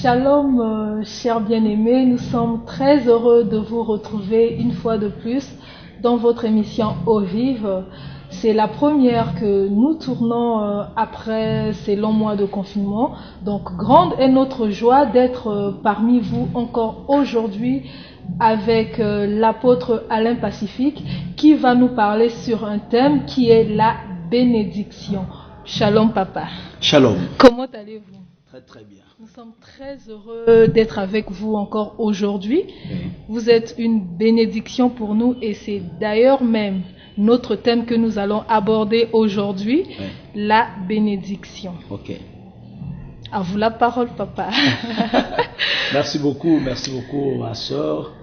Shalom, chers bien-aimés, nous sommes très heureux de vous retrouver une fois de plus dans votre émission Eau Vive. C'est la première que nous tournons après ces longs mois de confinement. Donc, grande est notre joie d'être parmi vous encore aujourd'hui avec l'apôtre Alain Pacifique qui va nous parler sur un thème qui est la bénédiction. Shalom, papa. Shalom. Comment allez-vous? Très très bien. Nous sommes très heureux d'être avec vous encore aujourd'hui. Vous êtes une bénédiction pour nous et c'est d'ailleurs même notre thème que nous allons aborder aujourd'hui, la bénédiction. Ok. À vous la parole, papa. Merci beaucoup, ma soeur.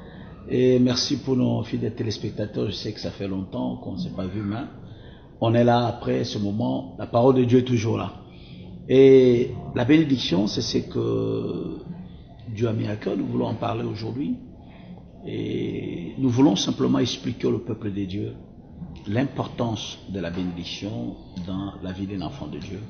Et merci pour nos fidèles téléspectateurs. Je sais que ça fait longtemps qu'on ne s'est pas vu, mais on est là après ce moment. La parole de Dieu est toujours là. Et la bénédiction, c'est ce que Dieu a mis à cœur. Nous voulons en parler aujourd'hui. Et nous voulons simplement expliquer au peuple de Dieu l'importance de la bénédiction dans la vie d'un enfant de Dieu.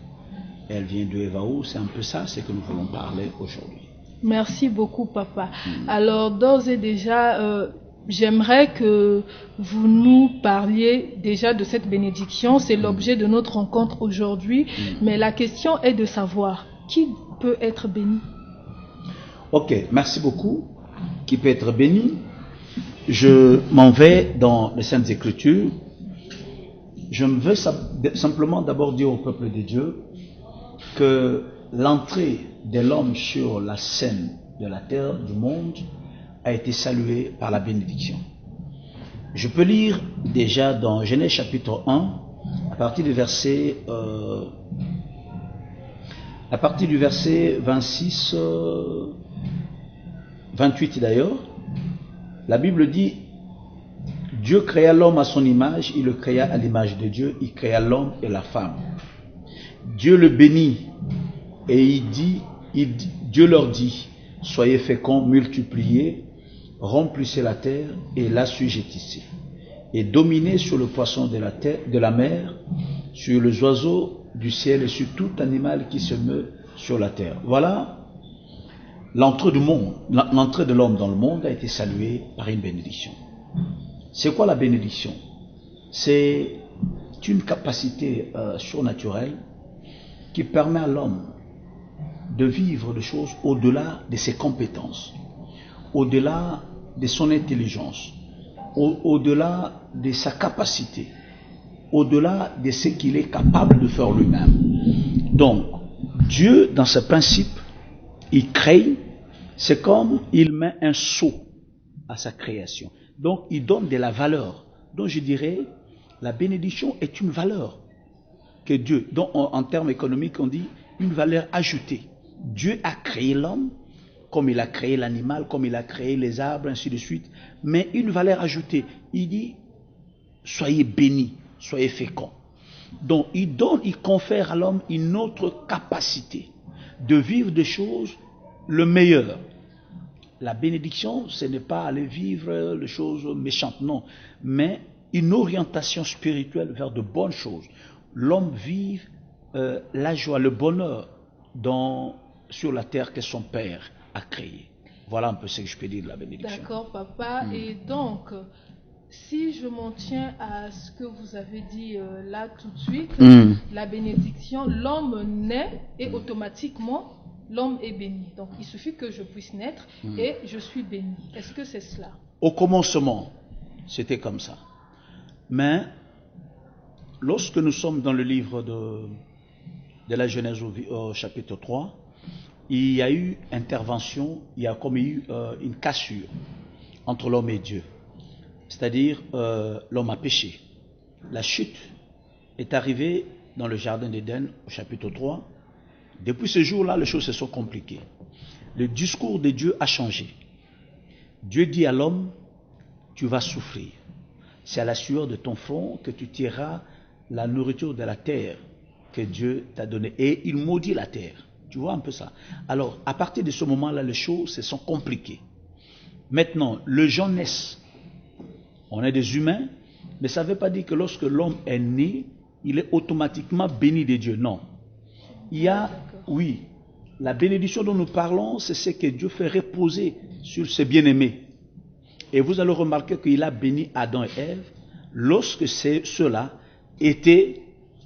Elle vient de Evaou, c'est un peu ça, c'est que nous voulons parler aujourd'hui. Merci beaucoup, papa. Alors, d'ores et déjà, j'aimerais que vous nous parliez déjà de cette bénédiction. C'est l'objet de notre rencontre aujourd'hui. Mais la question est de savoir qui peut être béni. Ok, merci beaucoup. Qui peut être béni? Je m'en vais dans les Saintes Écritures. Je veux simplement d'abord dire au peuple de Dieu que l'entrée de l'homme sur la scène de la terre, du monde, a été saluée par la bénédiction. Je peux lire déjà dans Genèse chapitre 1, à partir du verset 26, 28 d'ailleurs. La Bible dit: Dieu créa l'homme à son image, il le créa à l'image de Dieu, il créa l'homme et la femme. Dieu le bénit et Dieu leur dit: soyez féconds, multipliez, remplissez la terre et l'assujettissez, et dominez sur le poisson de la mer, sur les oiseaux du ciel et sur tout animal qui se meut sur la terre. Voilà, l'entrée de l'homme dans le monde a été saluée par une bénédiction. C'est quoi la bénédiction? C'est une capacité surnaturelle qui permet à l'homme de vivre des choses au-delà de ses compétences, au-delà de son intelligence, au-delà de sa capacité, au-delà de ce qu'il est capable de faire lui-même. Donc, Dieu, dans ce principe, il crée, c'est comme il met un sceau à sa création. Donc, il donne de la valeur. Donc, je dirais, la bénédiction est une valeur que Dieu, donc en termes économiques, on dit une valeur ajoutée. Dieu a créé l'homme, comme il a créé l'animal, comme il a créé les arbres, ainsi de suite, mais une valeur ajoutée. Il dit, soyez bénis, soyez féconds. Donc, il confère à l'homme une autre capacité de vivre des choses le meilleur. La bénédiction, ce n'est pas aller vivre les choses méchantes, non, mais une orientation spirituelle vers de bonnes choses. L'homme vive la joie, le bonheur sur la terre que son Père a créée. Voilà un peu ce que je peux dire de la bénédiction. D'accord, papa. Et donc, si je m'en tiens à ce que vous avez dit là tout de suite, la bénédiction, l'homme naît et automatiquement, l'homme est béni. Donc, il suffit que je puisse naître et je suis béni. Est-ce que c'est cela? Au commencement, c'était comme ça. Mais, lorsque nous sommes dans le livre de la Genèse au chapitre 3, il y a eu intervention, il y a comme eu une cassure entre l'homme et Dieu. C'est-à-dire, l'homme a péché. La chute est arrivée dans le jardin d'Éden au chapitre 3. Depuis ce jour-là, les choses se sont compliquées. Le discours de Dieu a changé. Dieu dit à l'homme, tu vas souffrir. C'est à la sueur de ton front que tu tireras la nourriture de la terre que Dieu t'a donnée. Et il maudit la terre. Tu vois un peu ça. Alors, à partir de ce moment-là, les choses se sont compliquées. Maintenant, les gens naissent. On est des humains, mais ça ne veut pas dire que lorsque l'homme est né, il est automatiquement béni de Dieu. Non. Il y a, oui, la bénédiction dont nous parlons, c'est ce que Dieu fait reposer sur ses bien-aimés. Et vous allez remarquer qu'il a béni Adam et Ève lorsque ceux-là étaient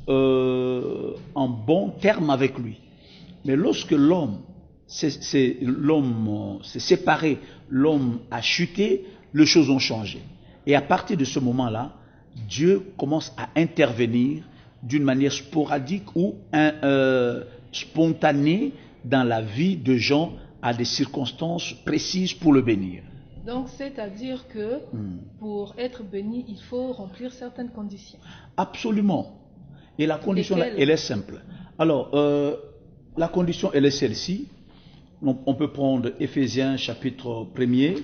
en bon terme avec lui. Mais lorsque l'homme s'est séparé, l'homme a chuté, les choses ont changé. Et à partir de ce moment-là, Dieu commence à intervenir d'une manière sporadique ou spontanée dans la vie de gens à des circonstances précises pour le bénir. Donc, c'est-à-dire que pour être béni, il faut remplir certaines conditions. Absolument. Et la condition, là, elle est simple. Alors, la condition, elle est celle-ci. On peut prendre Éphésiens chapitre 1er.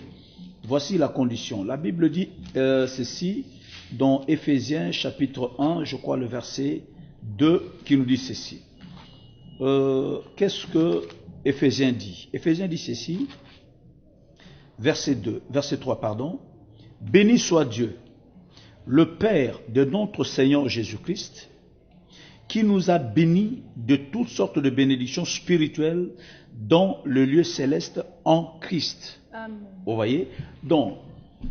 Voici la condition. La Bible dit ceci dans Éphésiens chapitre 1, je crois le verset 2, qui nous dit ceci. Qu'est-ce que Éphésiens dit? Éphésiens dit ceci. Verset 3, pardon. Béni soit Dieu, le Père de notre Seigneur Jésus-Christ, qui nous a bénis de toutes sortes de bénédictions spirituelles dans le lieu céleste en Christ. Amen. Vous voyez? Donc,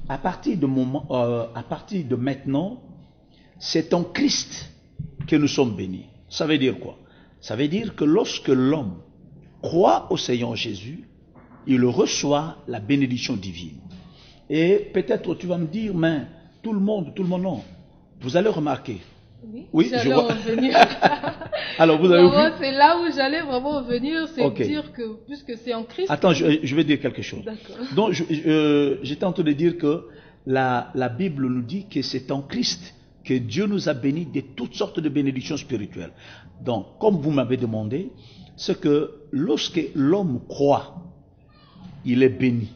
à partir de maintenant, c'est en Christ que nous sommes bénis. Ça veut dire quoi? Ça veut dire que lorsque l'homme croit au Seigneur Jésus, il reçoit la bénédiction divine. Et peut-être tu vas me dire, mais tout le monde, non. Vous allez remarquer. Oui, je vois. Revenir. Alors, vous avez vu? C'est là où j'allais vraiment revenir, c'est dire que, puisque c'est en Christ... Attends, je vais dire quelque chose. D'accord. Donc, j'étais en train de dire que la Bible nous dit que c'est en Christ que Dieu nous a bénis de toutes sortes de bénédictions spirituelles. Donc, comme vous m'avez demandé, c'est que lorsque l'homme croit, il est béni.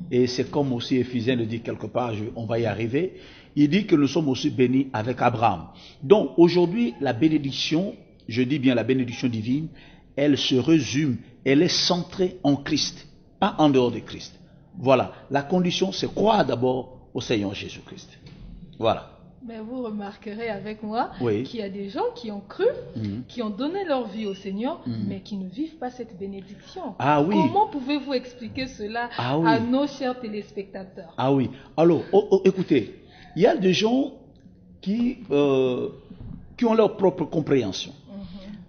Et c'est comme aussi Éphésiens le dit quelque part, on va y arriver. Il dit que nous sommes aussi bénis avec Abraham. Donc aujourd'hui, la bénédiction, je dis bien la bénédiction divine, elle se résume, elle est centrée en Christ, pas en dehors de Christ. Voilà, la condition c'est croire d'abord au Seigneur Jésus-Christ. Voilà. Mais vous remarquerez avec moi qu'il y a des gens qui ont cru, qui ont donné leur vie au Seigneur, mais qui ne vivent pas cette bénédiction. Ah oui. Comment pouvez-vous expliquer cela à nos chers téléspectateurs? Ah oui. Alors, écoutez, il y a des gens qui ont leur propre compréhension.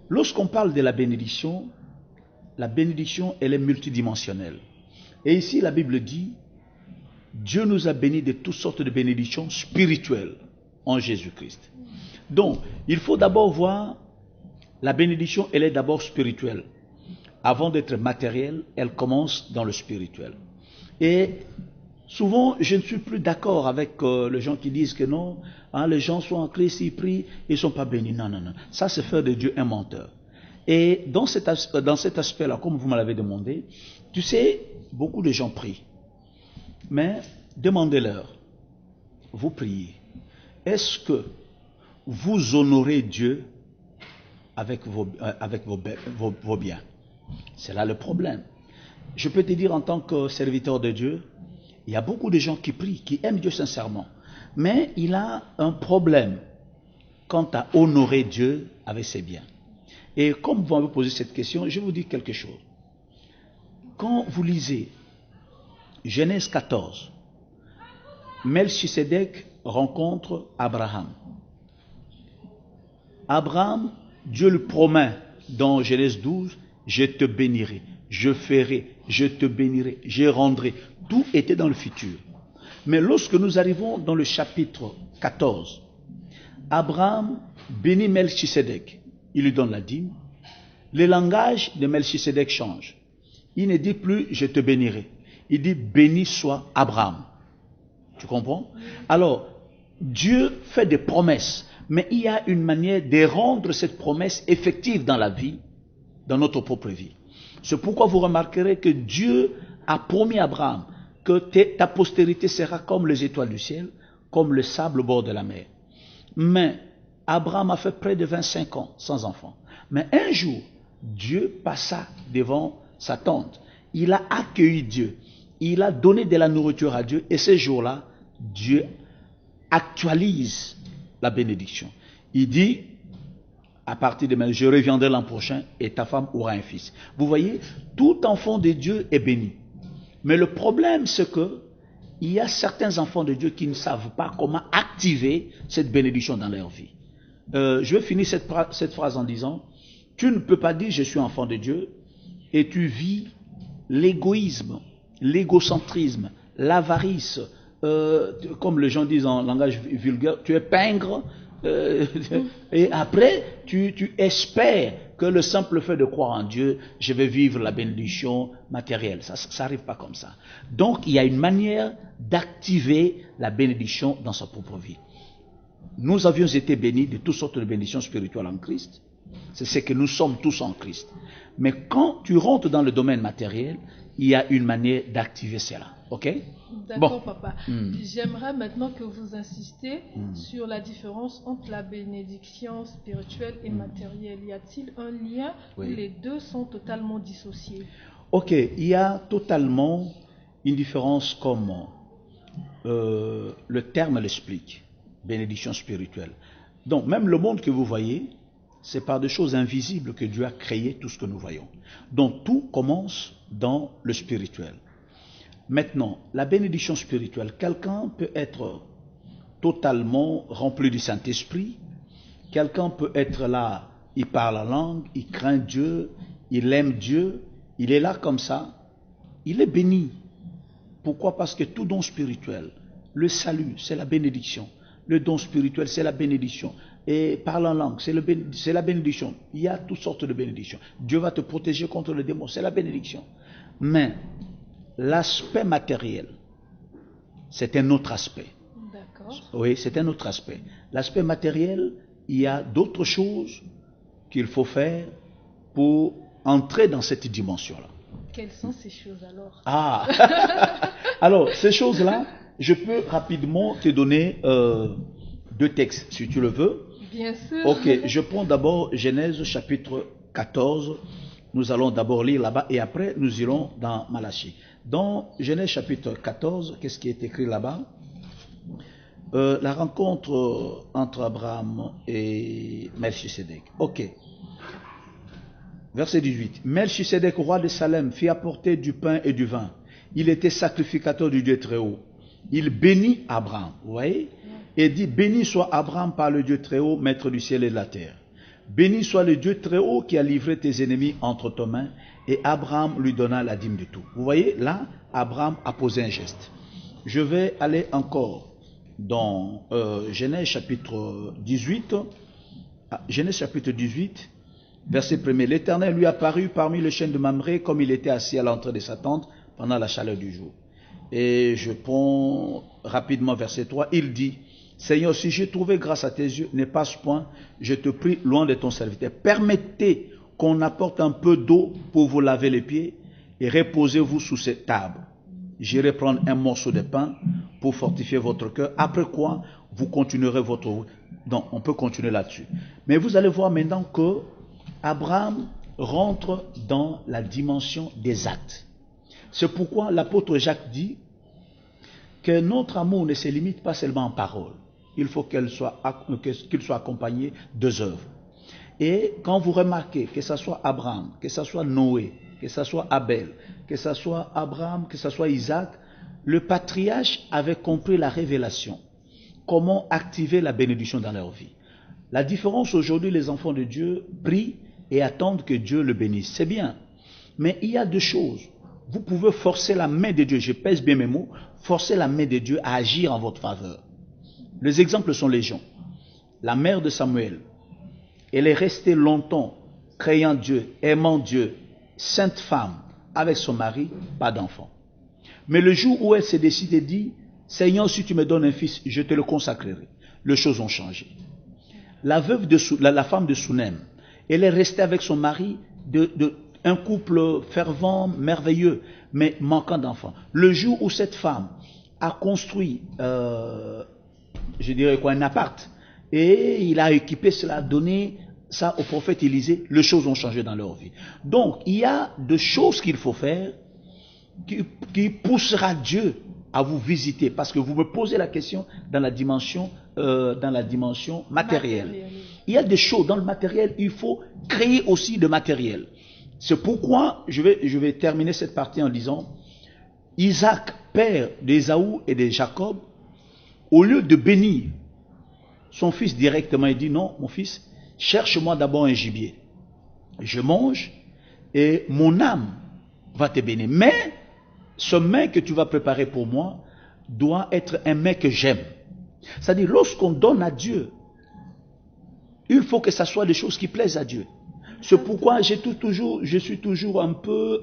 Lorsqu'on parle de la bénédiction, elle est multidimensionnelle. Et ici, la Bible dit, Dieu nous a bénis de toutes sortes de bénédictions spirituelles en Jésus-Christ. Donc, il faut d'abord voir, la bénédiction, elle est d'abord spirituelle. Avant d'être matérielle, elle commence dans le spirituel. Et souvent, je ne suis plus d'accord avec les gens qui disent que non, les gens sont en Christ, ils prient, ils ne sont pas bénis. Non. Ça, c'est faire de Dieu un menteur. Et dans cet aspect-là, comme vous me l'avez demandé, tu sais, beaucoup de gens prient. Mais demandez-leur, vous priez. Est-ce que vous honorez Dieu avec vos biens? C'est là le problème. Je peux te dire en tant que serviteur de Dieu, il y a beaucoup de gens qui prient, qui aiment Dieu sincèrement. Mais il a un problème quant à honorer Dieu avec ses biens. Et comme vous m'avez posé cette question, je vais vous dire quelque chose. Quand vous lisez Genèse 14, Melchisédek rencontre Abraham. Abraham, Dieu le promet dans Genèse 12, je te bénirai, je ferai, je te bénirai, je rendrai. Tout était dans le futur. Mais lorsque nous arrivons dans le chapitre 14, Abraham bénit Melchisédek. Il lui donne la dîme. Le langage de Melchisédek change. Il ne dit plus je te bénirai. Il dit béni soit Abraham. Tu comprends? Alors, Dieu fait des promesses, mais il y a une manière de rendre cette promesse effective dans la vie, dans notre propre vie. C'est pourquoi vous remarquerez que Dieu a promis à Abraham que ta postérité sera comme les étoiles du ciel, comme le sable au bord de la mer. Mais Abraham a fait près de 25 ans sans enfant. Mais un jour, Dieu passa devant sa tente. Il a accueilli Dieu. Il a donné de la nourriture à Dieu. Et ce jour-là, Dieu actualise la bénédiction. Il dit à partir de maintenant, je reviendrai l'an prochain et ta femme aura un fils. Vous voyez, tout enfant de Dieu est béni. Mais le problème, c'est que il y a certains enfants de Dieu qui ne savent pas comment activer cette bénédiction dans leur vie. Je vais finir cette phrase en disant, tu ne peux pas dire je suis enfant de Dieu et tu vis l'égoïsme, l'égocentrisme, l'avarice, comme les gens disent en langage vulgaire, tu es pingre, et après tu espères que le simple fait de croire en Dieu, je vais vivre la bénédiction matérielle. Ça n'arrive pas comme ça. Donc il y a une manière d'activer la bénédiction dans sa propre vie. Nous avions été bénis de toutes sortes de bénédictions spirituelles en Christ. C'est ce que nous sommes tous en Christ. Mais quand tu rentres dans le domaine matériel, il y a une manière d'activer cela. Ok? D'accord, papa. J'aimerais maintenant que vous insistiez sur la différence entre la bénédiction spirituelle et matérielle. Y a-t-il un lien où les deux sont totalement dissociés? Ok, il y a totalement une différence comme le terme l'explique. Bénédiction spirituelle. Donc, même le monde que vous voyez, c'est par des choses invisibles que Dieu a créé tout ce que nous voyons. Donc, tout commence dans le spirituel. Maintenant, la bénédiction spirituelle, quelqu'un peut être totalement rempli du Saint-Esprit, quelqu'un peut être là, il parle la langue, il craint Dieu, il aime Dieu, il est là comme ça, il est béni. Pourquoi? Parce que tout don spirituel, le salut, c'est la bénédiction. Le don spirituel, c'est la bénédiction. Et parler en langue, c'est la bénédiction. Il y a toutes sortes de bénédictions. Dieu va te protéger contre le démon, c'est la bénédiction. Mais l'aspect matériel, c'est un autre aspect. D'accord. Oui, c'est un autre aspect. L'aspect matériel, il y a d'autres choses qu'il faut faire pour entrer dans cette dimension-là. Quelles sont ces choses alors? Ah, alors ces choses-là, je peux rapidement te donner deux textes, si tu le veux. Bien sûr. Ok, je prends d'abord Genèse chapitre 14. Nous allons d'abord lire là-bas et après nous irons dans Malachie. Dans Genèse chapitre 14, qu'est-ce qui est écrit là-bas? La rencontre entre Abraham et Melchisédek. Ok. Verset 18. Melchisédek, roi de Salem, fit apporter du pain et du vin. Il était sacrificateur du Dieu très haut. Il bénit Abraham, vous voyez, et dit, béni soit Abraham par le Dieu très haut, maître du ciel et de la terre. Béni soit le Dieu très haut qui a livré tes ennemis entre tes mains, et Abraham lui donna la dîme de tout. Vous voyez, là, Abraham a posé un geste. Je vais aller encore dans Genèse chapitre 18. Genèse chapitre 18, verset 1er. L'Éternel lui apparut parmi les chênes de Mamré, comme il était assis à l'entrée de sa tente pendant la chaleur du jour. Et je prends rapidement verset 3, il dit, Seigneur, si j'ai trouvé grâce à tes yeux, ne passe point, je te prie, loin de ton serviteur. Permettez qu'on apporte un peu d'eau pour vous laver les pieds et reposez-vous sous cette table. J'irai prendre un morceau de pain pour fortifier votre cœur, après quoi vous continuerez votre route. Donc, on peut continuer là-dessus. Mais vous allez voir maintenant que Abraham rentre dans la dimension des actes. C'est pourquoi l'apôtre Jacques dit que notre amour ne se limite pas seulement en parole. Il faut qu'il soit accompagné d'œuvres. Et quand vous remarquez que ce soit Abraham, que ce soit Noé, que ce soit Abel, que ce soit Abraham, que ce soit Isaac, le patriarche avait compris la révélation. Comment activer la bénédiction dans leur vie. La différence aujourd'hui, les enfants de Dieu prient et attendent que Dieu le bénisse. C'est bien. Mais il y a deux choses. Vous pouvez forcer la main de Dieu, je pèse bien mes mots, forcer la main de Dieu à agir en votre faveur. Les exemples sont légion. La mère de Samuel, elle est restée longtemps craignant Dieu, aimant Dieu, sainte femme, avec son mari, pas d'enfant. Mais le jour où elle s'est décidée et dit, Seigneur, si tu me donnes un fils, je te le consacrerai. Les choses ont changé. La veuve la femme de Sounem, elle est restée avec son mari un couple fervent, merveilleux, mais manquant d'enfants. Le jour où cette femme a construit, je dirais quoi, un appart, et il a équipé cela, donné ça au prophète Élisée, les choses ont changé dans leur vie. Donc, il y a des choses qu'il faut faire qui poussera Dieu à vous visiter, parce que vous me posez la question dans la dimension matérielle. Il y a des choses dans le matériel, il faut créer aussi de matériel. C'est pourquoi je vais terminer cette partie en disant, Isaac, père d'Ésaü et de Jacob, au lieu de bénir son fils directement, il dit non, mon fils, cherche-moi d'abord un gibier. Je mange et mon âme va te bénir. Mais ce mets que tu vas préparer pour moi doit être un mets que j'aime. C'est-à-dire, lorsqu'on donne à Dieu, il faut que ça soit des choses qui plaisent à Dieu. C'est pourquoi je suis toujours un peu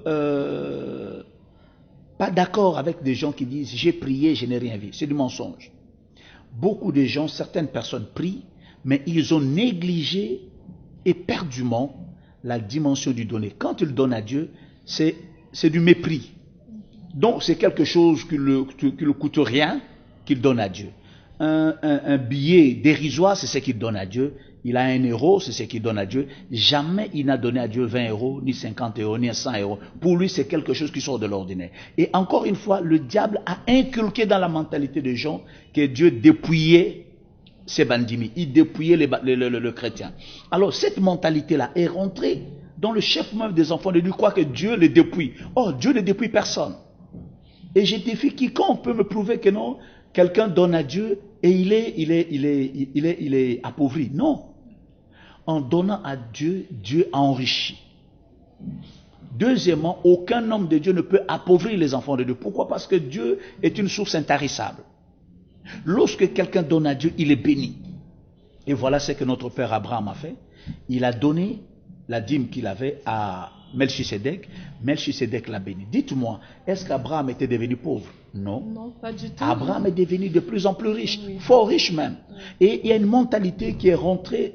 pas d'accord avec des gens qui disent j'ai prié, je n'ai rien vu. C'est du mensonge. Beaucoup de gens, certaines personnes prient, mais ils ont négligé éperdument la dimension du donner. Quand ils donnent à Dieu, c'est du mépris. Donc c'est quelque chose qui ne coûte rien qu'il donne à Dieu. Un billet dérisoire, c'est ce qu'il donne à Dieu. Il a 1 euro, c'est ce qu'il donne à Dieu. Jamais il n'a donné à Dieu 20 euros, ni 50 euros, ni 100 euros. Pour lui, c'est quelque chose qui sort de l'ordinaire. Et encore une fois, le diable a inculqué dans la mentalité des gens que Dieu dépouillait ces bandits. Il dépouillait le chrétien. Alors, cette mentalité-là est rentrée dans le chef même des enfants de Dieu, croit que Dieu les dépouille. Oh, Dieu ne dépouille personne. Et je défie quiconque peut me prouver que non, quelqu'un donne à Dieu et il est appauvri. Non. En donnant à Dieu, Dieu enrichit. Deuxièmement, aucun homme de Dieu ne peut appauvrir les enfants de Dieu. Pourquoi? Parce que Dieu est une source intarissable. Lorsque quelqu'un donne à Dieu, il est béni. Et voilà ce que notre père Abraham a fait. Il a donné la dîme qu'il avait à Melchisédek. Melchisédek l'a béni. Dites-moi, est-ce qu'Abraham était devenu pauvre? Non. Non, pas du tout. Abraham est devenu de plus en plus riche, Oui. fort riche même. Oui. Et il y a une mentalité qui est rentrée,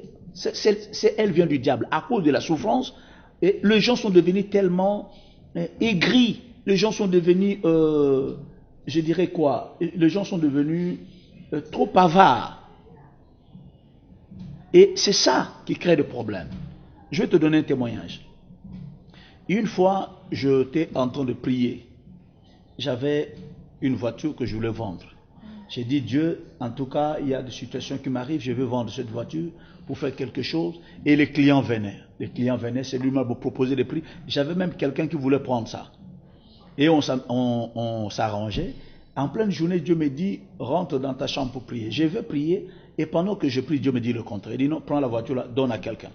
elle vient du diable. À cause de la souffrance, et les gens sont devenus tellement aigris. Les gens sont devenus, je dirais quoi? Les gens sont devenus trop avares. Et c'est ça qui crée des problèmes. Je vais te donner un témoignage. Une fois, j'étais en train de prier. J'avais une voiture que je voulais vendre. J'ai dit, Dieu, en tout cas, il y a des situations qui m'arrivent, je veux vendre cette voiture pour faire quelque chose. Et les clients venaient. Les clients venaient, c'est lui qui m'a proposé des prix. J'avais même quelqu'un qui voulait prendre ça. Et on s'arrangeait. En pleine journée, Dieu me dit, rentre dans ta chambre pour prier. Je veux prier. Et pendant que je prie, Dieu me dit le contraire. Il dit, non, prends la voiture là, donne à quelqu'un.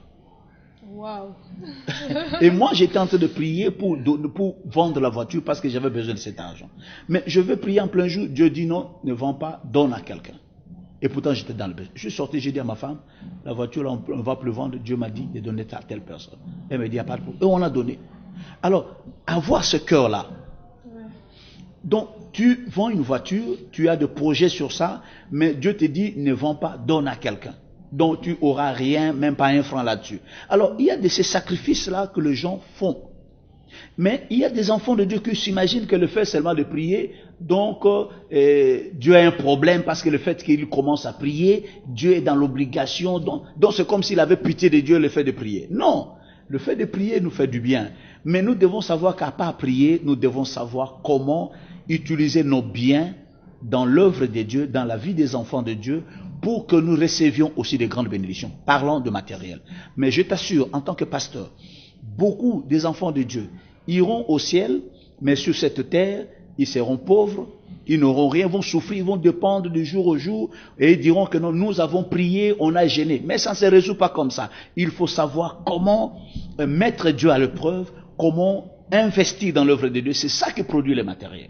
Wow. Et moi, j'étais en train de prier pour vendre la voiture parce que j'avais besoin de cet argent. Mais je veux prier en plein jour. Dieu dit non, ne vends pas, donne à quelqu'un. Et pourtant, j'étais dans le besoin. Je suis sorti, j'ai dit à ma femme, la voiture, là, on ne va plus vendre. Dieu m'a dit de donner à telle personne. Elle me dit, il n'y a pas de problème. Et on l'a donné. Alors, avoir ce cœur-là. Ouais. Donc, tu vends une voiture, tu as des projets sur ça, mais Dieu te dit, ne vends pas, donne à quelqu'un. Donc tu n'auras rien, même pas un franc là-dessus. Alors, il y a de ces sacrifices-là que les gens font. Mais il y a des enfants de Dieu qui s'imaginent que le fait seulement de prier, donc Dieu a un problème parce que le fait qu'il commence à prier, Dieu est dans l'obligation. Donc c'est comme s'il avait pitié de Dieu le fait de prier. Non, le fait de prier nous fait du bien. Mais nous devons savoir qu'à part prier, nous devons savoir comment utiliser nos biens dans l'œuvre de Dieu, dans la vie des enfants de Dieu, pour que nous recevions aussi des grandes bénédictions. Parlons de matériel. Mais je t'assure, en tant que pasteur, beaucoup des enfants de Dieu iront au ciel, mais sur cette terre, ils seront pauvres, ils n'auront rien, vont souffrir, ils vont dépendre du jour au jour, et ils diront que non, nous avons prié, on a gêné. Mais ça ne se résout pas comme ça. Il faut savoir comment mettre Dieu à l'épreuve, comment investir dans l'œuvre de Dieu. C'est ça qui produit le matériel.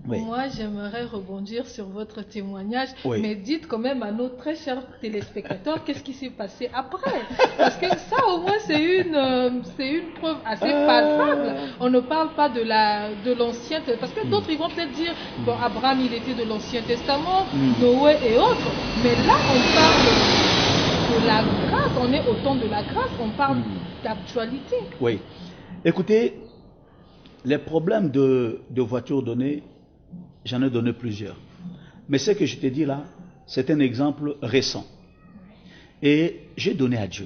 Oui. Moi, j'aimerais rebondir sur votre témoignage, Oui. mais dites quand même à nos très chers téléspectateurs qu'est-ce qui s'est passé après. Parce que ça, au moins, c'est une preuve assez palpable. On ne parle pas de l'Ancien Testament. Parce que d'autres, ils vont peut-être dire, bon, Abraham, il était de l'Ancien Testament, Noé et autres. Mais là, on parle de la grâce. On est au temps de la grâce. On parle d'actualité. Oui. Écoutez, les problèmes de voitures données, j'en ai donné plusieurs. Mais ce que je t'ai dit là, c'est un exemple récent. Et j'ai donné à Dieu.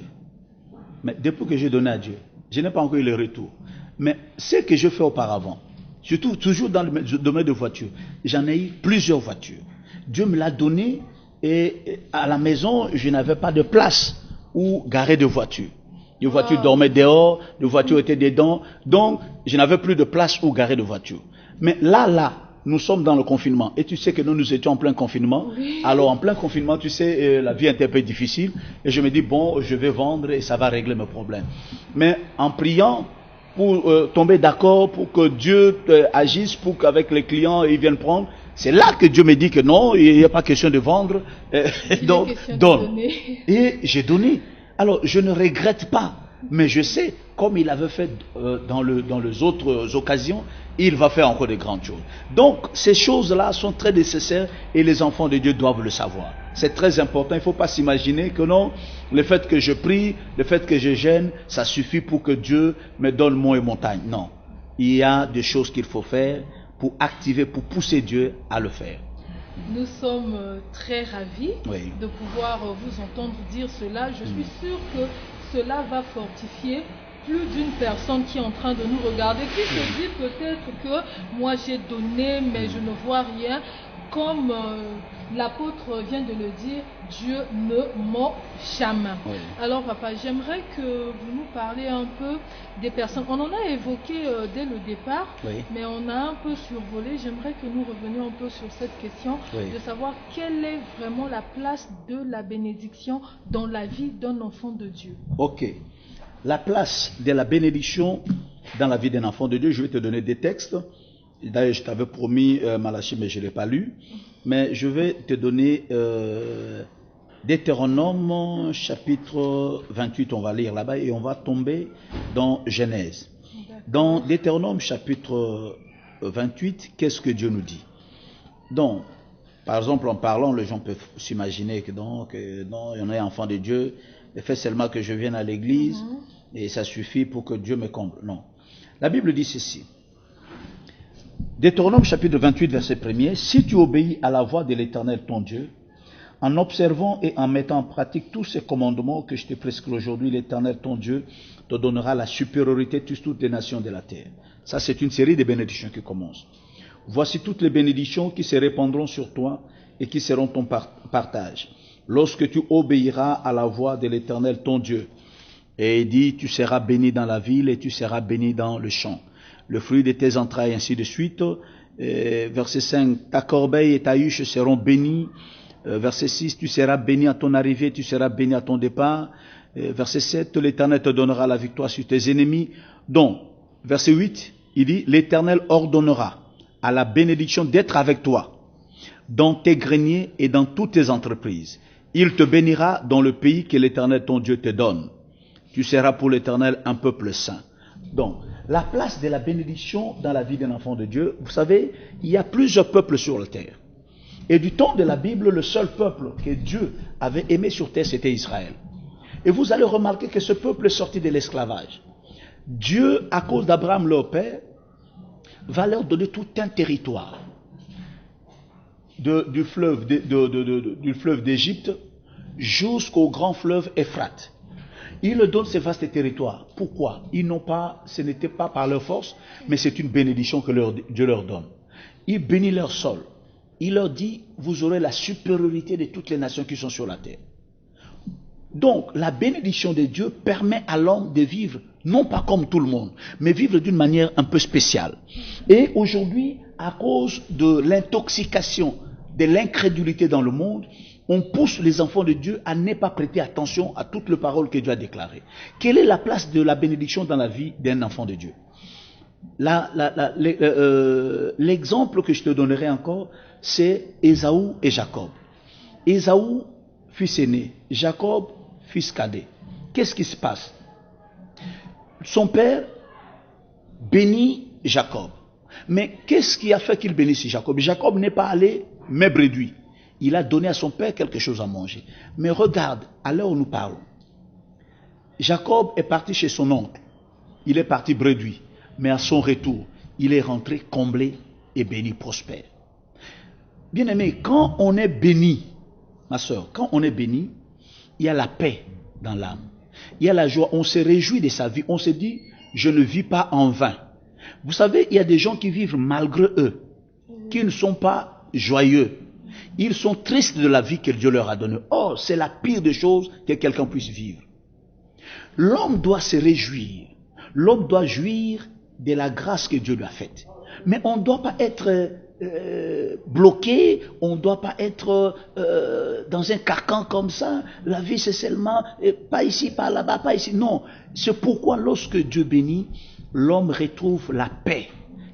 Mais depuis que j'ai donné à Dieu, je n'ai pas encore eu le retour. Mais ce que je fais auparavant, surtout toujours dans le domaine de voitures, j'en ai eu plusieurs voitures. Dieu me l'a donné et à la maison, je n'avais pas de place où garer des voitures. Les voitures dormaient dehors, les voitures étaient dedans, donc je n'avais plus de place où garer de voitures. Mais là, nous sommes dans le confinement. Et tu sais que nous étions en plein confinement. Oui. Alors en plein confinement, tu sais, la vie était un peu difficile. Et je me dis, bon, je vais vendre et ça va régler mes problèmes. Mais en priant, pour tomber d'accord, pour que Dieu agisse, pour qu'avec les clients, ils viennent prendre, c'est là que Dieu me dit que non, il n'y a pas question de vendre. Donc, donne. Et j'ai donné. Alors, je ne regrette pas. Mais je sais, comme il avait fait dans les autres occasions, il va faire encore de grandes choses. Donc, ces choses-là sont très nécessaires et les enfants de Dieu doivent le savoir. C'est très important. Il ne faut pas s'imaginer que non, le fait que je prie, le fait que je gêne, ça suffit pour que Dieu me donne monts et montagnes. Non. Il y a des choses qu'il faut faire pour activer, pour pousser Dieu à le faire. Nous sommes très ravis de pouvoir vous entendre dire cela. Je suis sûr que cela va fortifier plus d'une personne qui est en train de nous regarder, qui se dit peut-être que moi j'ai donné mais je ne vois rien. Comme l'apôtre vient de le dire, Dieu ne ment jamais. Oui. Alors papa, j'aimerais que vous nous parliez un peu des personnes. On en a évoqué dès le départ, mais on a un peu survolé. J'aimerais que nous revenions un peu sur cette question, de savoir quelle est vraiment la place de la bénédiction dans la vie d'un enfant de Dieu. Ok. La place de la bénédiction dans la vie d'un enfant de Dieu, je vais te donner des textes. D'ailleurs, je t'avais promis Malachie, mais je ne l'ai pas lu. Mais je vais te donner Deutéronome, chapitre 28, on va lire là-bas, et on va tomber dans Genèse. Dans Deutéronome, chapitre 28, qu'est-ce que Dieu nous dit? Donc, par exemple, en parlant, les gens peuvent s'imaginer que donc, non, il y en a un enfant de Dieu, il fait seulement que je vienne à l'église, et ça suffit pour que Dieu me comble. Non. La Bible dit ceci. Deutéronome chapitre 28 verset 1er, si tu obéis à la voix de l'Éternel ton Dieu, en observant et en mettant en pratique tous ces commandements que je te prescris aujourd'hui, l'Éternel ton Dieu te donnera la supériorité sur toutes les nations de la terre. Ça, c'est une série de bénédictions qui commence. Voici toutes les bénédictions qui se répandront sur toi et qui seront ton partage. Lorsque tu obéiras à la voix de l'Éternel ton Dieu, et il dit, tu seras béni dans la ville et tu seras béni dans le champ. Le fruit de tes entrailles, ainsi de suite. Verset 5, ta corbeille et ta huche seront bénies. Verset 6, tu seras béni à ton arrivée, tu seras béni à ton départ. Verset 7, l'Éternel te donnera la victoire sur tes ennemis. Donc, verset 8, il dit, l'Éternel ordonnera à la bénédiction d'être avec toi dans tes greniers et dans toutes tes entreprises. Il te bénira dans le pays que l'Éternel ton Dieu te donne. Tu seras pour l'Éternel un peuple saint. Donc, la place de la bénédiction dans la vie d'un enfant de Dieu, vous savez, il y a plusieurs peuples sur la terre. Et du temps de la Bible, le seul peuple que Dieu avait aimé sur terre, c'était Israël. Et vous allez remarquer que ce peuple est sorti de l'esclavage. Dieu, à cause d'Abraham, leur père, va leur donner tout un territoire. Du fleuve d'Égypte jusqu'au grand fleuve Euphrate. Il leur donne ces vastes territoires. Pourquoi? Ce n'était pas par leur force, mais c'est une bénédiction que Dieu leur donne. Il bénit leur sol. Il leur dit, vous aurez la supériorité de toutes les nations qui sont sur la terre. Donc, la bénédiction de Dieu permet à l'homme de vivre, non pas comme tout le monde, mais vivre d'une manière un peu spéciale. Et aujourd'hui, à cause de l'intoxication, de l'incrédulité dans le monde, on pousse les enfants de Dieu à ne pas prêter attention à toutes les paroles que Dieu a déclarées. Quelle est la place de la bénédiction dans la vie d'un enfant de Dieu? L'exemple que je te donnerai encore, c'est Ésaü et Jacob. Ésaü, fils aîné, Jacob, fils cadet. Qu'est-ce qui se passe? Son père bénit Jacob. Mais qu'est-ce qui a fait qu'il bénisse Jacob? Jacob n'est pas allé me bredouille. Il a donné à son père quelque chose à manger. Mais regarde, à l'heure où nous parlons, Jacob est parti chez son oncle. Il est parti bredouille. Mais à son retour, il est rentré comblé et béni, prospère. Bien aimé, quand on est béni, ma soeur, quand on est béni, il y a la paix dans l'âme. Il y a la joie, on se réjouit de sa vie. On se dit, je ne vis pas en vain. Vous savez, il y a des gens qui vivent malgré eux, qui ne sont pas joyeux. Ils sont tristes de la vie que Dieu leur a donnée. Or, alors c'est la pire des choses que quelqu'un puisse vivre. L'homme doit se réjouir. L'homme doit jouir de la grâce que Dieu lui a faite. Mais on ne doit pas être bloqué, on ne doit pas être dans un carcan comme ça. La vie c'est seulement pas ici, pas là-bas, pas ici. Non, c'est pourquoi lorsque Dieu bénit, l'homme retrouve la paix.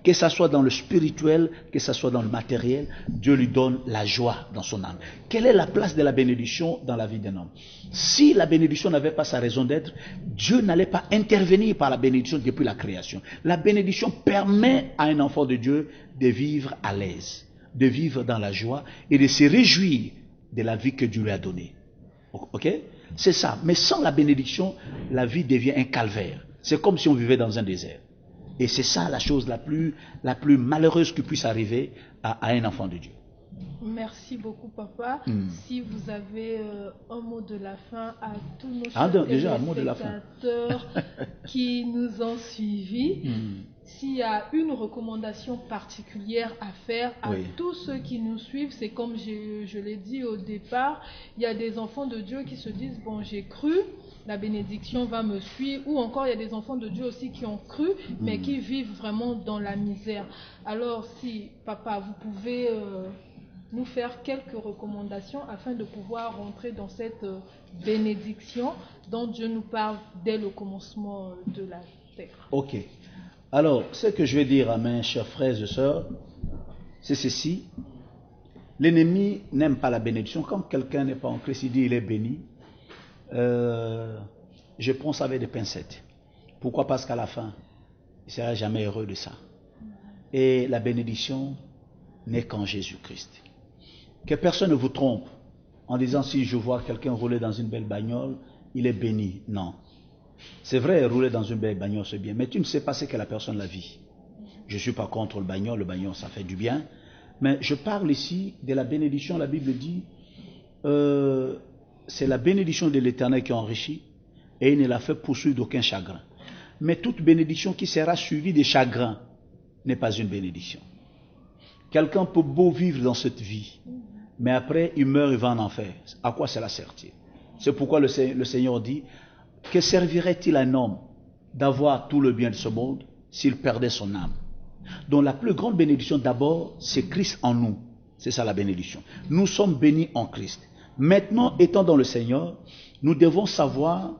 Que ce soit dans le spirituel, que ce soit dans le matériel, Dieu lui donne la joie dans son âme. Quelle est la place de la bénédiction dans la vie d'un homme? Si la bénédiction n'avait pas sa raison d'être, Dieu n'allait pas intervenir par la bénédiction depuis la création. La bénédiction permet à un enfant de Dieu de vivre à l'aise, de vivre dans la joie et de se réjouir de la vie que Dieu lui a donnée. Ok? C'est ça. Mais sans la bénédiction, la vie devient un calvaire. C'est comme si on vivait dans un désert. Et c'est ça la chose la plus malheureuse qui puisse arriver à un enfant de Dieu. Merci beaucoup, papa. Si vous avez un mot de la fin à tous nos chers téléspectateurs qui nous ont suivis, s'il y a une recommandation particulière à faire à tous ceux qui nous suivent, c'est comme je l'ai dit au départ, il y a des enfants de Dieu qui se disent, bon, j'ai cru, la bénédiction va me suivre, ou encore il y a des enfants de Dieu aussi qui ont cru, mais qui vivent vraiment dans la misère. Alors si, papa, vous pouvez nous faire quelques recommandations afin de pouvoir rentrer dans cette bénédiction dont Dieu nous parle dès le commencement de la terre. Ok. Alors, ce que je vais dire à mes chers frères et sœurs, c'est ceci. L'ennemi n'aime pas la bénédiction. Quand quelqu'un n'est pas en Christ, il dit il est béni. Je prends ça avec des pincettes. Pourquoi? Parce qu'à la fin, il ne sera jamais heureux de ça. Et la bénédiction n'est qu'en Jésus-Christ. Que personne ne vous trompe en disant si je vois quelqu'un rouler dans une belle bagnole, il est béni. Non. C'est vrai, rouler dans une belle bagnole, c'est bien, mais tu ne sais pas ce que la personne la vit. Je ne suis pas contre le bagnole ça fait du bien, mais je parle ici de la bénédiction. La Bible dit, c'est la bénédiction de l'Éternel qui enrichit et il ne la fait poursuivre d'aucun chagrin. Mais toute bénédiction qui sera suivie de chagrin n'est pas une bénédiction. Quelqu'un peut beau vivre dans cette vie, mais après il meurt, il va en enfer. À quoi cela sert-il? C'est pourquoi le Seigneur dit, que servirait-il à un homme d'avoir tout le bien de ce monde s'il perdait son âme? Donc la plus grande bénédiction d'abord, c'est Christ en nous. C'est ça la bénédiction. Nous sommes bénis en Christ. Maintenant, étant dans le Seigneur, nous devons savoir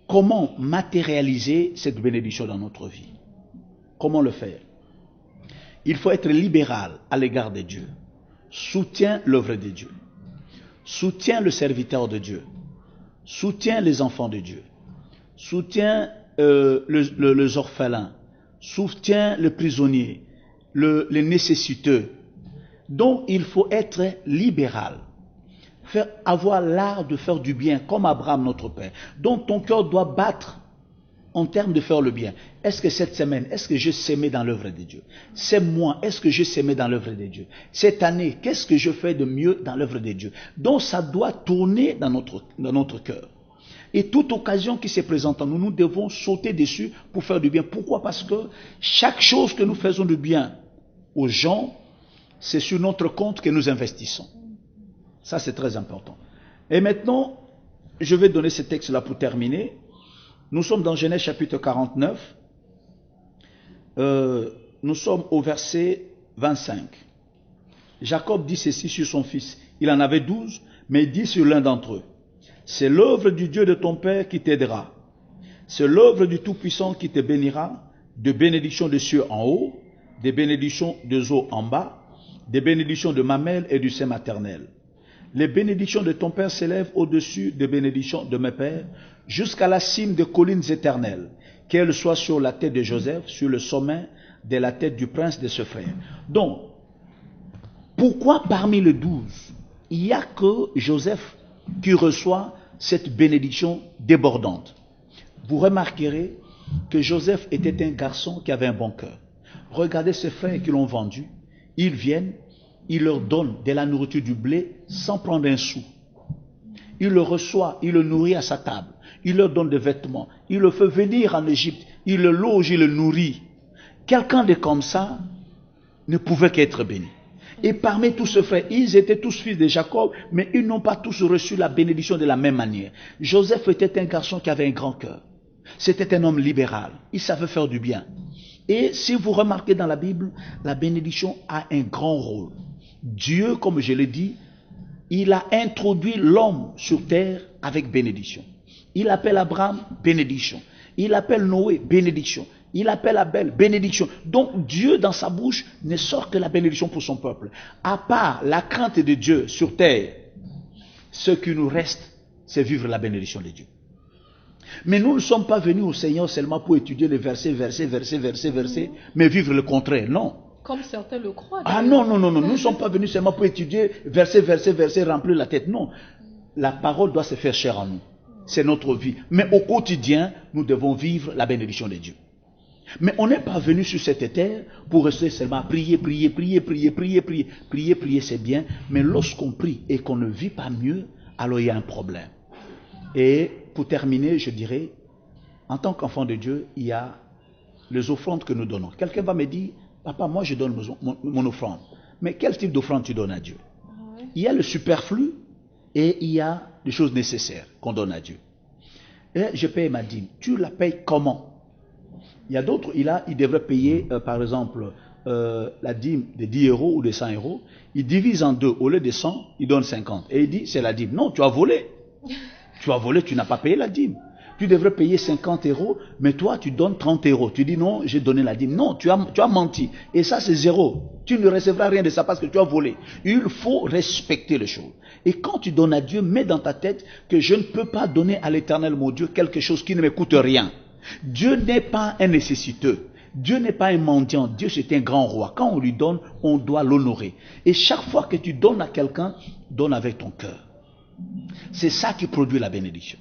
comment matérialiser cette bénédiction dans notre vie. Comment le faire? Il faut être libéral à l'égard de Dieu. Soutiens l'œuvre de Dieu. Soutiens le serviteur de Dieu. Soutiens les enfants de Dieu. Soutiens les orphelins. Soutiens les prisonniers, les nécessiteux. Donc, il faut être libéral. Avoir l'art de faire du bien, comme Abraham, notre père. Donc, ton cœur doit battre en termes de faire le bien. Est-ce que cette semaine, est-ce que je s'aimais dans l'œuvre de Dieu? Ce mois, est-ce que je s'aimais dans l'œuvre de Dieu? Cette année, qu'est-ce que je fais de mieux dans l'œuvre de Dieu? Donc, ça doit tourner dans notre cœur. Et toute occasion qui se présente à nous, nous devons sauter dessus pour faire du bien. Pourquoi? Parce que chaque chose que nous faisons de bien aux gens, c'est sur notre compte que nous investissons. Ça, c'est très important. Et maintenant, je vais donner ce texte-là pour terminer. Nous sommes dans Genèse chapitre 49. Nous sommes au verset 25. Jacob dit ceci sur son fils. Il en avait 12, mais il dit sur l'un d'entre eux. C'est l'œuvre du Dieu de ton père qui t'aidera. C'est l'œuvre du Tout-Puissant qui te bénira, de bénédictions de cieux en haut, des bénédictions de eaux en bas, des bénédictions de mamelles et du sein maternel. Les bénédictions de ton père s'élèvent au-dessus des bénédictions de mes pères, jusqu'à la cime des collines éternelles, qu'elles soient sur la tête de Joseph, sur le sommet de la tête du prince de ce frère. Donc, pourquoi parmi les 12, il n'y a que Joseph qui reçoit cette bénédiction débordante? Vous remarquerez que Joseph était un garçon qui avait un bon cœur. Regardez ses frères qui l'ont vendu. Ils viennent, il leur donne de la nourriture, du blé, sans prendre un sou. Il le reçoit, il le nourrit à sa table. Il leur donne des vêtements. Il le fait venir en Égypte. Il le loge, il le nourrit. Quelqu'un de comme ça ne pouvait qu'être béni. Et parmi tous ces frères, ils étaient tous fils de Jacob, mais ils n'ont pas tous reçu la bénédiction de la même manière. Joseph était un garçon qui avait un grand cœur. C'était un homme libéral. Il savait faire du bien. Et si vous remarquez dans la Bible, la bénédiction a un grand rôle. Dieu, comme je l'ai dit, il a introduit l'homme sur terre avec bénédiction. Il appelle Abraham, bénédiction. Il appelle Noé, bénédiction. Il appelle Abel, bénédiction. Donc Dieu, dans sa bouche, ne sort que la bénédiction pour son peuple. À part la crainte de Dieu sur terre, ce qui nous reste, c'est vivre la bénédiction de Dieu. Mais nous ne sommes pas venus au Seigneur seulement pour étudier les versets, mais vivre le contraire, non. Comme certains le croient. Ah non. Nous ne sommes pas venus seulement pour étudier verset, remplir la tête. Non. La parole doit se faire chair en nous. C'est notre vie. Mais au quotidien, nous devons vivre la bénédiction de Dieu. Mais on n'est pas venu sur cette terre pour rester seulement à prier, c'est bien. Mais lorsqu'on prie et qu'on ne vit pas mieux, alors il y a un problème. Et pour terminer, je dirais, en tant qu'enfant de Dieu, il y a les offrandes que nous donnons. Quelqu'un va me dire, papa, moi je donne mon offrande. Mais quel type d'offrande tu donnes à Dieu? Il y a le superflu et il y a les choses nécessaires qu'on donne à Dieu. Et je paye ma dîme. Tu la payes comment? Il y a d'autres, il devrait payer, par exemple, la dîme de 10 euros ou de 100 euros. Il divise en deux. Au lieu de 100, il donne 50. Et il dit, c'est la dîme. Non, tu as volé. Tu as volé, tu n'as pas payé la dîme. Tu devrais payer 50 euros, mais toi, tu donnes 30 euros. Tu dis, non, j'ai donné la dîme. Non, tu as menti. Et ça, c'est zéro. Tu ne recevras rien de ça parce que tu as volé. Il faut respecter les choses. Et quand tu donnes à Dieu, mets dans ta tête que je ne peux pas donner à l'Éternel, mon Dieu, quelque chose qui ne me coûte rien. Dieu n'est pas un nécessiteux. Dieu n'est pas un mendiant. Dieu, c'est un grand roi. Quand on lui donne, on doit l'honorer. Et chaque fois que tu donnes à quelqu'un, donne avec ton cœur. C'est ça qui produit la bénédiction.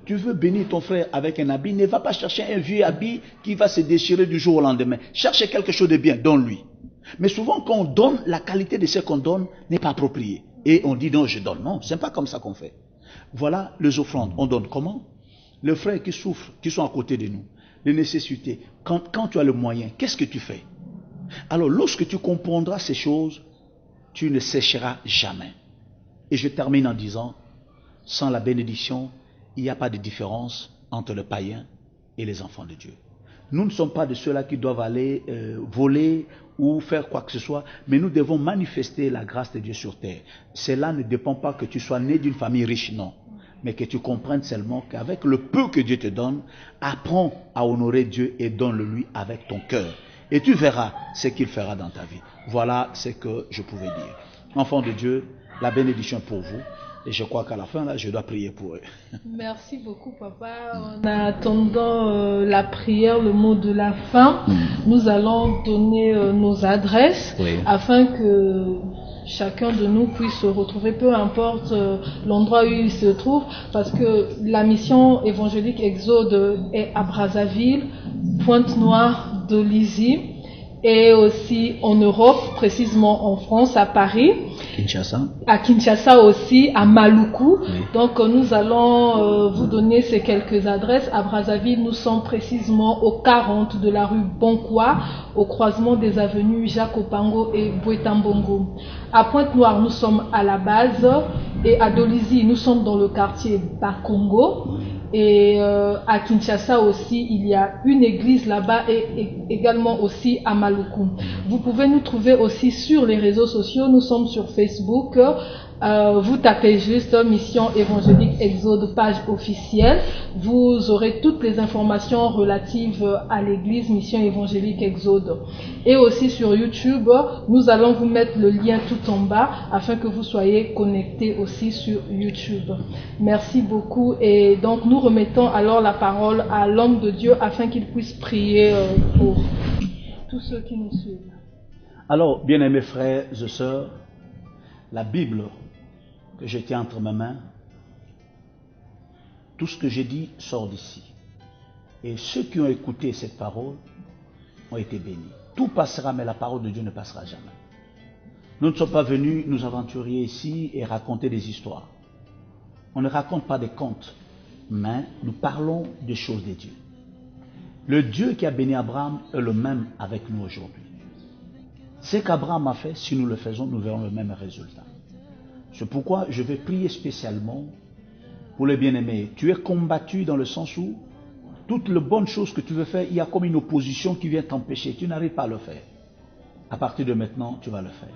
Tu veux bénir ton frère avec un habit, ne va pas chercher un vieux habit qui va se déchirer du jour au lendemain. Cherche quelque chose de bien, donne-lui. Mais souvent, quand on donne, la qualité de ce qu'on donne n'est pas appropriée. Et on dit non, je donne. Non, ce n'est pas comme ça qu'on fait. Voilà les offrandes. On donne comment? Les frères qui souffrent, qui sont à côté de nous, les nécessités. Quand tu as le moyen, qu'est-ce que tu fais? Alors, lorsque tu comprendras ces choses, tu ne sécheras jamais. Et je termine en disant, sans la bénédiction, il n'y a pas de différence entre le païen et les enfants de Dieu. Nous ne sommes pas de ceux-là qui doivent aller voler ou faire quoi que ce soit, mais nous devons manifester la grâce de Dieu sur terre. Cela ne dépend pas que tu sois né d'une famille riche, non. Mais que tu comprennes seulement qu'avec le peu que Dieu te donne, apprends à honorer Dieu et donne-le lui avec ton cœur. Et tu verras ce qu'il fera dans ta vie. Voilà ce que je pouvais dire. Enfants de Dieu, la bénédiction pour vous. Et je crois qu'à la fin, là, je dois prier pour eux. Merci beaucoup, papa. En attendant la prière, le mot de la fin, nous allons donner nos adresses afin que chacun de nous puisse se retrouver, peu importe l'endroit où il se trouve, parce que la mission évangélique Exode est à Brazzaville, Pointe-Noire, Dolisie, et aussi en Europe, précisément en France, à Paris. Kinshasa. À Kinshasa aussi, à Maluku. Oui. Donc nous allons vous donner ces quelques adresses. À Brazzaville, nous sommes précisément au 40 de la rue Bonkwa, au croisement des avenues Jacques Opango et Bouetambongo. À Pointe-Noire, nous sommes à la base, et à Dolisie, nous sommes dans le quartier Bakongo. Et à Kinshasa aussi, il y a une église là-bas et également aussi à Maluku. Vous pouvez nous trouver aussi sur les réseaux sociaux. Nous sommes sur Facebook. Vous tapez juste Mission évangélique Exode, page officielle. Vous aurez toutes les informations relatives à l'église Mission évangélique Exode. Et aussi sur YouTube, nous allons vous mettre le lien tout en bas afin que vous soyez connectés aussi sur YouTube. Merci beaucoup. Et donc nous remettons alors la parole à l'homme de Dieu afin qu'il puisse prier pour tous ceux qui nous suivent. Alors, bien-aimés frères et sœurs, la Bible que je tiens entre mes mains, tout ce que j'ai dit sort d'ici. Et ceux qui ont écouté cette parole ont été bénis. Tout passera, mais la parole de Dieu ne passera jamais. Nous ne sommes pas venus nous aventurer ici et raconter des histoires. On ne raconte pas des contes, mais nous parlons des choses de Dieu. Le Dieu qui a béni Abraham est le même avec nous aujourd'hui. Ce qu'Abraham a fait, si nous le faisons, nous verrons le même résultat. C'est pourquoi je vais prier spécialement pour les bien-aimés. Tu es combattu dans le sens où toutes les bonnes choses que tu veux faire, il y a comme une opposition qui vient t'empêcher. Tu n'arrives pas à le faire. À partir de maintenant, tu vas le faire.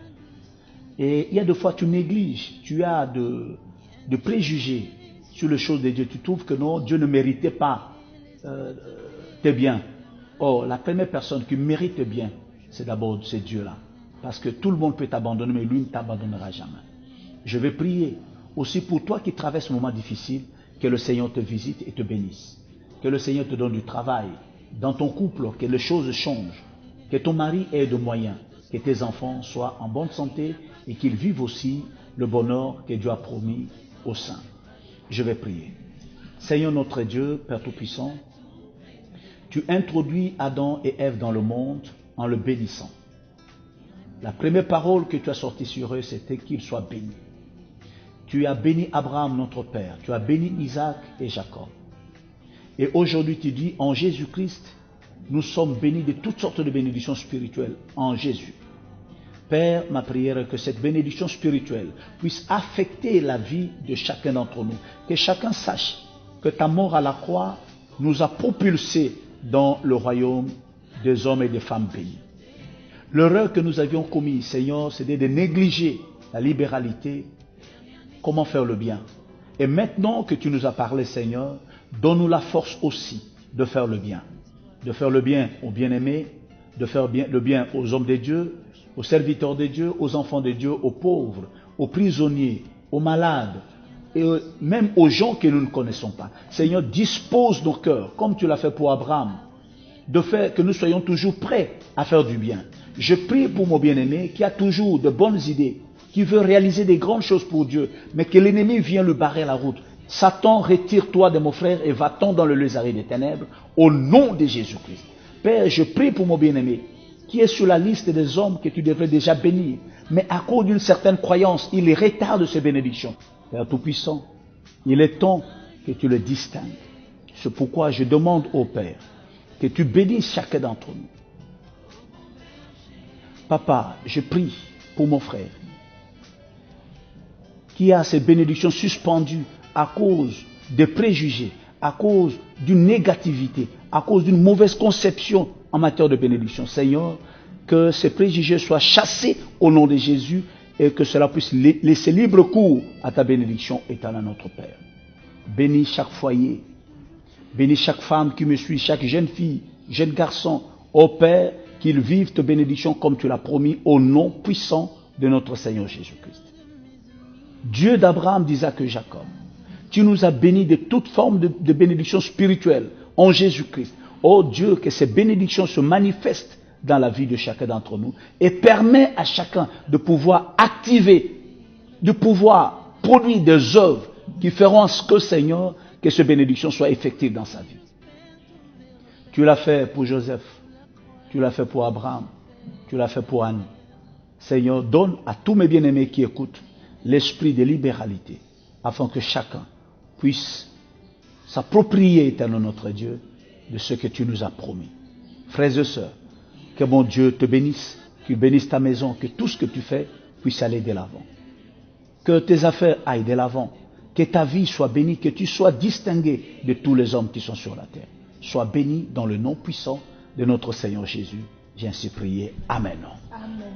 Et il y a des fois, tu négliges, tu as de préjugés sur les choses de Dieu. Tu trouves que non, Dieu ne méritait pas tes biens. Or, la première personne qui mérite tes biens, c'est d'abord Dieu-là. Parce que tout le monde peut t'abandonner, mais lui ne t'abandonnera jamais. Je vais prier aussi pour toi qui traverses un moment difficile, que le Seigneur te visite et te bénisse. Que le Seigneur te donne du travail dans ton couple, que les choses changent. Que ton mari ait de moyens, que tes enfants soient en bonne santé et qu'ils vivent aussi le bonheur que Dieu a promis aux saints. Je vais prier. Seigneur notre Dieu, Père Tout-Puissant, tu introduis Adam et Ève dans le monde en le bénissant. La première parole que tu as sortie sur eux, c'était qu'ils soient bénis. Tu as béni Abraham, notre Père. Tu as béni Isaac et Jacob. Et aujourd'hui, tu dis, en Jésus-Christ, nous sommes bénis de toutes sortes de bénédictions spirituelles en Jésus. Père, ma prière est que cette bénédiction spirituelle puisse affecter la vie de chacun d'entre nous. Que chacun sache que ta mort à la croix nous a propulsés dans le royaume des hommes et des femmes bénis. L'erreur que nous avions commise, Seigneur, c'était de négliger la libéralité. Comment faire le bien? Et maintenant que tu nous as parlé, Seigneur, donne-nous la force aussi de faire le bien. De faire le bien aux bien-aimés, de faire le bien aux hommes de Dieu, aux serviteurs de Dieu, aux enfants de Dieu, aux pauvres, aux prisonniers, aux malades, et même aux gens que nous ne connaissons pas. Seigneur, dispose nos cœurs, comme tu l'as fait pour Abraham, de faire que nous soyons toujours prêts à faire du bien. Je prie pour mon bien-aimé qui a toujours de bonnes idées, qui veut réaliser des grandes choses pour Dieu, mais que l'ennemi vient le barrer la route. Satan, retire-toi de mon frère et va-t'en dans le lézard des ténèbres, au nom de Jésus-Christ. Père, je prie pour mon bien-aimé, qui est sur la liste des hommes que tu devrais déjà bénir, mais à cause d'une certaine croyance, il retarde ces bénédictions. Père Tout-Puissant, il est temps que tu le distingues. C'est pourquoi je demande au Père que tu bénisses chacun d'entre nous. Papa, je prie pour mon frère, qui a ces bénédictions suspendues à cause des préjugés, à cause d'une négativité, à cause d'une mauvaise conception en matière de bénédiction. Seigneur, que ces préjugés soient chassés au nom de Jésus et que cela puisse laisser libre cours à ta bénédiction éternelle, notre Père. Bénis chaque foyer, bénis chaque femme qui me suit, chaque jeune fille, jeune garçon, ô Père, qu'ils vivent tes bénédictions comme tu l'as promis au nom puissant de notre Seigneur Jésus-Christ. Dieu d'Abraham, d'Isaac et Jacob, tu nous as bénis de toute forme de bénédiction spirituelle en Jésus-Christ. Oh Dieu, que ces bénédictions se manifestent dans la vie de chacun d'entre nous et permet à chacun de pouvoir activer, de pouvoir produire des œuvres qui feront en ce que, Seigneur, que ces bénédictions soient effectives dans sa vie. Tu l'as fait pour Joseph, tu l'as fait pour Abraham, tu l'as fait pour Anne. Seigneur, donne à tous mes bien-aimés qui écoutent l'esprit de libéralité, afin que chacun puisse s'approprier, éternel notre Dieu, de ce que tu nous as promis. Frères et sœurs, que mon Dieu te bénisse, qu'il bénisse ta maison, que tout ce que tu fais puisse aller de l'avant. Que tes affaires aillent de l'avant, que ta vie soit bénie, que tu sois distingué de tous les hommes qui sont sur la terre. Sois béni dans le nom puissant de notre Seigneur Jésus. J'ai ainsi prié. Amen. Amen.